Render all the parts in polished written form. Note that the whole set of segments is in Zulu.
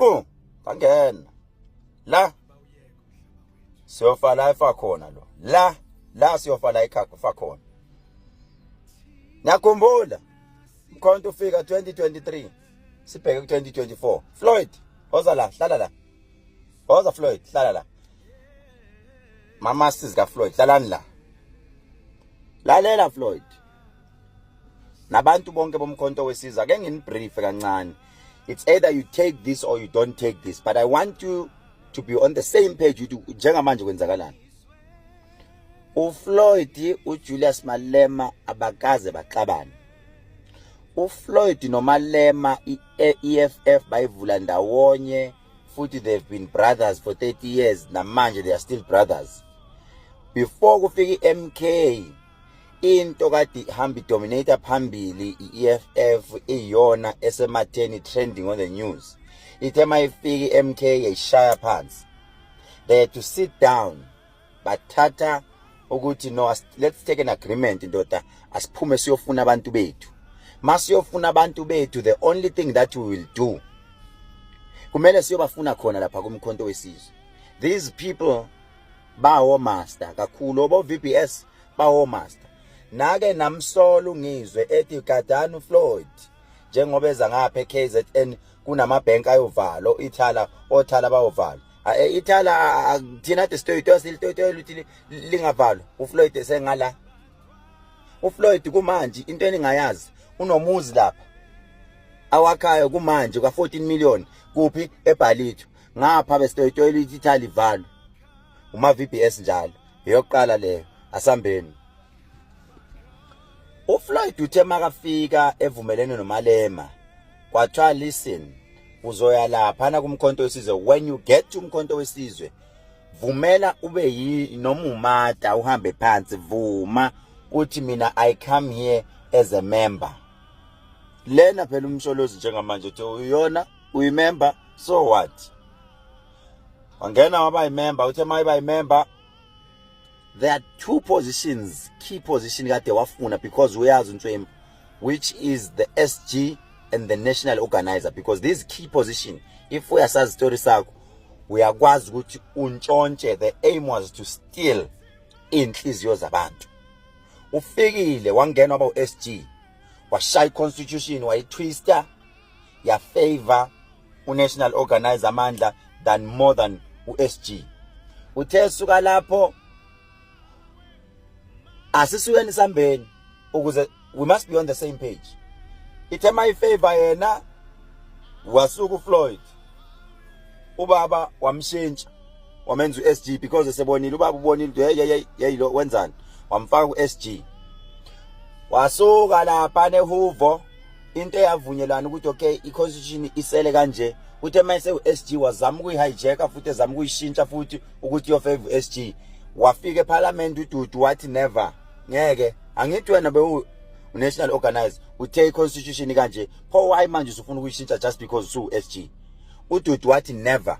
Boom. Kangena. La. Siyofala ifa khona lo. La siyofala ifa khona. Nakhumbula. Mkhonto ufika 2023. Sibheke ku 2024. Floyd, hoza la, hlala la. Hoza Floyd, hlala la. Mama sizika Floyd, hlalani la. Lalela Floyd. Nabantu bonke bomkhonto wesizwe ake nginibrief kancane. It's either you take this or you don't take this, but I want you to be on the same page njengamanje kwenzakalani. uFloyd uJulius Malema abakaze baxabana. uFloyd noMalema iEFF bayivula ndawonye futhi they've been brothers for 30 years namanje they are still brothers. Before kufika iMK into kade hambi dominator phambili iEFF iyona esematheni trending on the news. Ithe mayifika iMK yayishaya phansi. They had to sit down bathatha ukuthi no, let's take an agreement ndoda asiphume siyofuna abantu bethu. Masiyofuna abantu bethu, the only thing that we will do kumele siyobafuna khona lapha kumkhonto wesizwe. These people bawo master kakhulu obo VBS bawo master. Nake namsolo ungizwe ethi Gadanu Floyd njengoba eza ngapha eKZN kunama bank ayovalo ithala othala bayovala. Ithala thina the story ukuthi lingavalo. uFloyd esengala. uFloyd kumanje into eningayazi unomuzi lapha awakhayo kumanje ka 14 million kuphi eBhalito ngapha besitoyitoyela ithala ivalo. Uma VBS njalo eyoqala leyo asambeni. uFloyd uthe makafika evumelene noMalema kwathiwa listen uzoya lapha na kumkhonto wesizwe. When you get to umkhonto wesizwe vumela ube noma umata uhambe phansi vuma uthi mina I come here as a member. Lena phela umsholozi njengamanje uthi uyona uyimember so what? Wangena waba member uthe mayiba member. There are two positions, key position kade wafuna because uyazi uNtswembu, which is the SG and the national organizer, because this key position if uyasazi story sakho uyakwazi ukuthi untshontshe. The aim was to steal inhliziyo zabantu. Ufikile wangena waba uSG washaya constitution wayitwister ya favor unational organizer amandla than more than uSG. Uthe suka lapho asisuyeni sambeni ukuze we must be on the same page. Ithe mayifavor yena wasuka uFloyd ubaba wamshintsha wamenza uSG because esebonile ubaba ubonile yeyilo wenzani wamfaka uSG. Wasuka lapha nehuvo into eyavunyelana ukuthi okay iconstitution isele kanje. Uthe mayise uSG wazama ukuyihijacka futhi ezama ukuyishintsha futhi ukuthi yo favor uSG. Wafika eParliament uDudu wathi never ngeke angithi wena be national organizer uthe iconstitution kanje pho why manje usufuna ukuyishintsha just because usu SG. uDudu wathi never.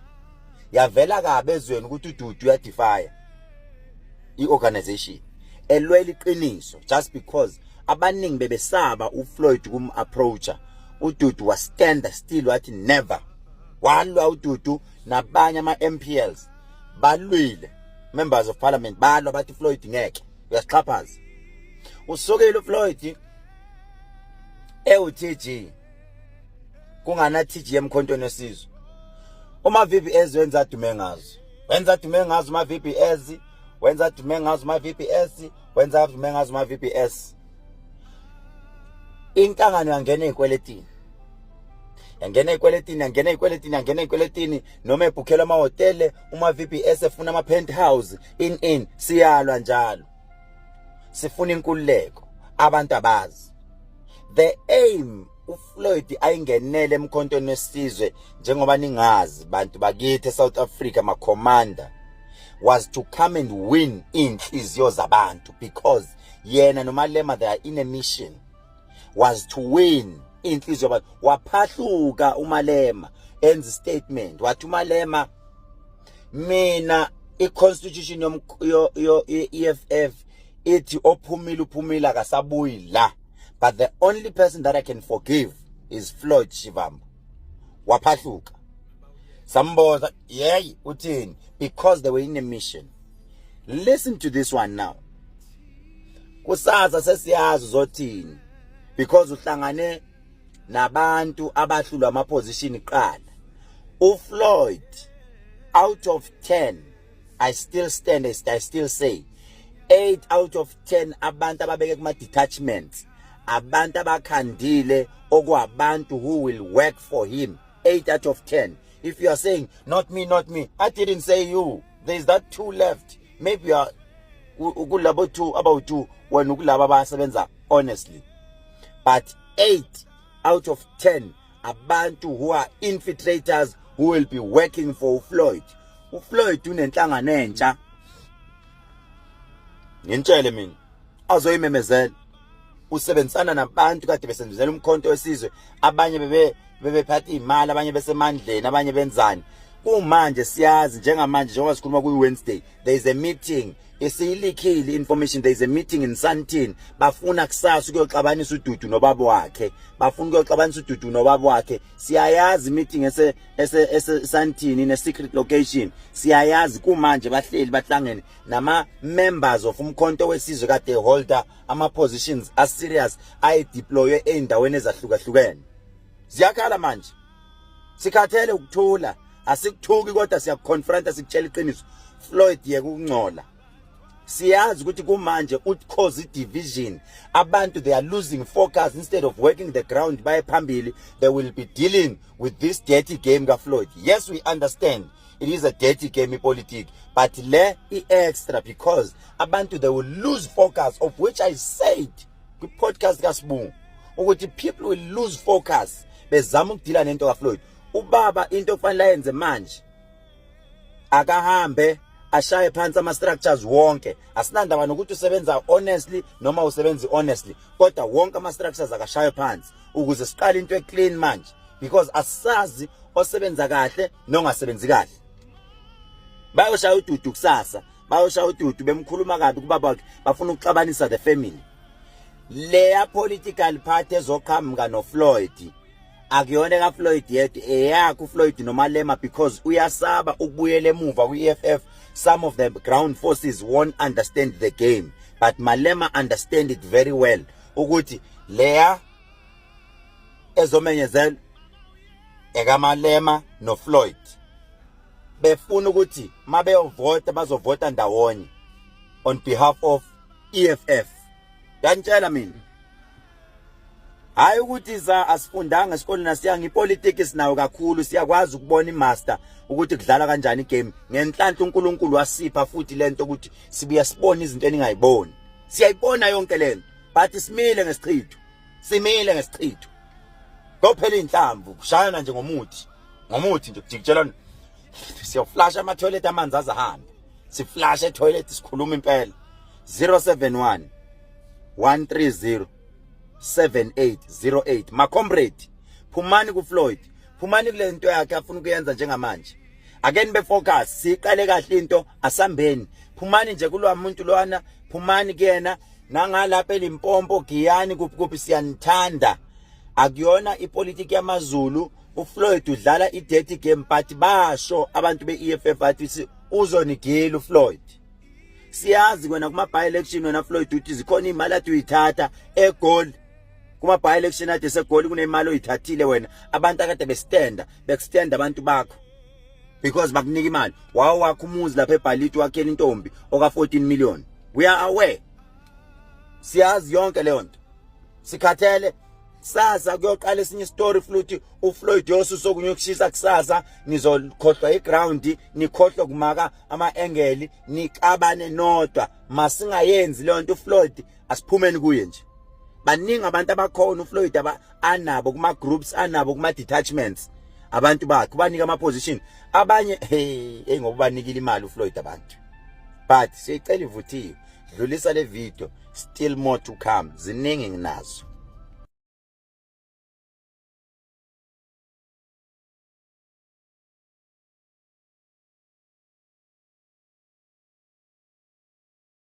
Yavela kabe ezweni ukuthi uDudu uyadefy iorganization elwela iqiniso just because abaningi bebesaba uFloyd approacher. uDudu was stand still wathi never. Walwa uDudu nabanye ama MPLs balwile, members of parliament balwa bathi Floyd ngeke uyasixhaphaza. Usukile uFloyd eUTG kungana TG emkhontweni wesizwe. Uma VBS wenza dume ngazo. Wenza dume ngazo ma VBS, wenza dume ngazo ma VBS, wenza dume ngazo ma VBS. Inhlangano yangena ezikweletini. Yangena ezikweletini noma ebhukhela amahotele uma VBS efuna ama penthouse in siyalwa njalo. Sifuna inkululeko abantu abazi. The aim uFloyd ayingenele emkhontweni wesizwe njengoba ningazi bantu bakithi eSouth Africa ma commander was to come and win inhliziyo zabantu, because yena noMalema they are in a mission was to win inhliziyo zabantu. Waphahluka uMalema enza statement wathi uMalema mina iconstitution yo EFF ithi uphumila akasabuyi la, but the only person that I can forgive is Floyd Shivambu. Waphahluka Samboza, yay, uthini? Because they were in a mission. Listen to this one now. Kusasa sesiyazi uzothini because uhlangane nabantu abahlulwa ama position iqala. UFloyd, out of 10, I still stand, I still say 8 out of 10 abantu ababeke kuma detachments, abantu abakhandile okwabantu who will work for him. 8 out of 10. If you are saying not me, I didn't say you. There's that 2 left. Maybe you are ukulabo 2 about 2 when ukulaba basebenza honestly. But 8 out of 10 abantu who are infiltrators who will be working for Floyd. UFloyd unenhlangano entsha. Ngintshele mina azoyimemezela usebenzisana nabantu kade besenzela umkhonto wesizwe, abanye bebephatha imali, abanye besemandleni, abanye benzani. Kumanje siyazi njengamanje njengoba sikhuluma ku Wednesday, there is a meeting esiyilikhili information, there is a meeting in Sandton. Bafuna kusasa ukuyoxabanisa uDudu nobaba wakhe, bafuna ukuyoxabanisa uDudu nobaba wakhe. Siyayazi meeting ese Sandton in a secret location. Siyayazi kumanje bahleli bahlangene nama members of umkhonto wesizwe kade holder ama positions as serious ay deploy endaweni ezahlukahlukene. Siyakhala manje, sikhathele ukuthula, asikuthuki kodwa siyakonfront, sikutshela iqiniso. Floyd yeke ukungcola. Siyazi ukuthi kumanje cause division, abantu they are losing focus. Instead of working the ground by phambili, they will be dealing with this dirty game ka Floyd. Yes, we understand it is a dirty game politics, but le extra because abantu they will lose focus, of which I said ku podcast ka Sibungu ukuthi people will lose focus bezama ukudila nento ka Floyd. Ubaba into okufanele yenze manje akahambe ashaye phansi ama structures wonke. Asinandaba nokuthi usebenza honestly noma usebenza honestly, kodwa wonke ama structures akashaye phansi ukuze siqale into eclean manje, because asazi osebenza kahle nongasebenzi kahle. Bayoshaya uDudu kusasa, bayoshaya uDudu bemkhuluma kabi kubaba wakhe, bafuna ukuxabanisa the family. Leya political party ezoqhamuka no Floyd akuyona ka Floyd yet eyakho Floyd noMalema, because uyasaba ukubuyela emuva ku EFF. Some of the ground forces won't understand the game, but Malema understand it very well. Ukuthi leya ezomenyezela eka Malema no Floyd befuna ukuthi mabeyovota bazovota ndawonye on behalf of EFF. Ngiyantshela mina hayi ukuthi asifundanga esikoleni nasiya ipolitiki sinayo kakhulu, siyakwazi ukubona imaster ukuthi kudlala kanjani igame. Ngenhlanhla uNkulunkulu wasipha futhi lento ukuthi sibuya sibone izinto eningayiboni. Siyayibona yonke lento, but simile ngesichitho. Simile ngesichitho. Kophela inhlamvu kushayana nje ngomuthi nje kujikijela. Siyoflash ama toilet amanzi azahambe. Siflash etoilet sikhuluma impela. 071 130 7808. Ma comrade, phumani ku Floyd, phumani kule nto yakhe afuna ukuyenza njengamanje. Again be focus, siqale kahle into asambeni. Phumani nje kulwa umuntu lwana, phumani kuyena nangalapha eLimpopo Giyani kuphi siyanithanda. Akuyona ipolitiki yamaZulu. UFloyd udlala i-dirty game, but basho abantu be-EFF bathi uzonigila uFloyd. Siyazi kwena kuma by election wena Floyd uthi zikhona imali athi uyithatha eGoli. Kuma by election ade seGoli kunemali oyithathile wena. Abantu akade bestand abantu bakho because bakunika imali. Wawo wakho umuzi lapha eBhaliti wakhela intombi oka 14 million. We are aware. Siyazi yonke leyo nto. Sikhathele sasa kuyoqala esinye story futhi uFloyd yosuso kunyokushisa kusasa, nizokhohlwa iground, nikhohlwa kumaka ama angle, nikabane nodwa. Masingayenzi leyo nto uFloyd asiphumeni kuye nje. Baningi abantu abakhona uFloyd anabo kuma groups, anabo kuma detachments, abantu bakhe banika ama position. Abanye ngoba banikile imali uFloyd abantu. But sicela ivuthiwe, dlulisa le video, still more to come. Ziningi nginazo.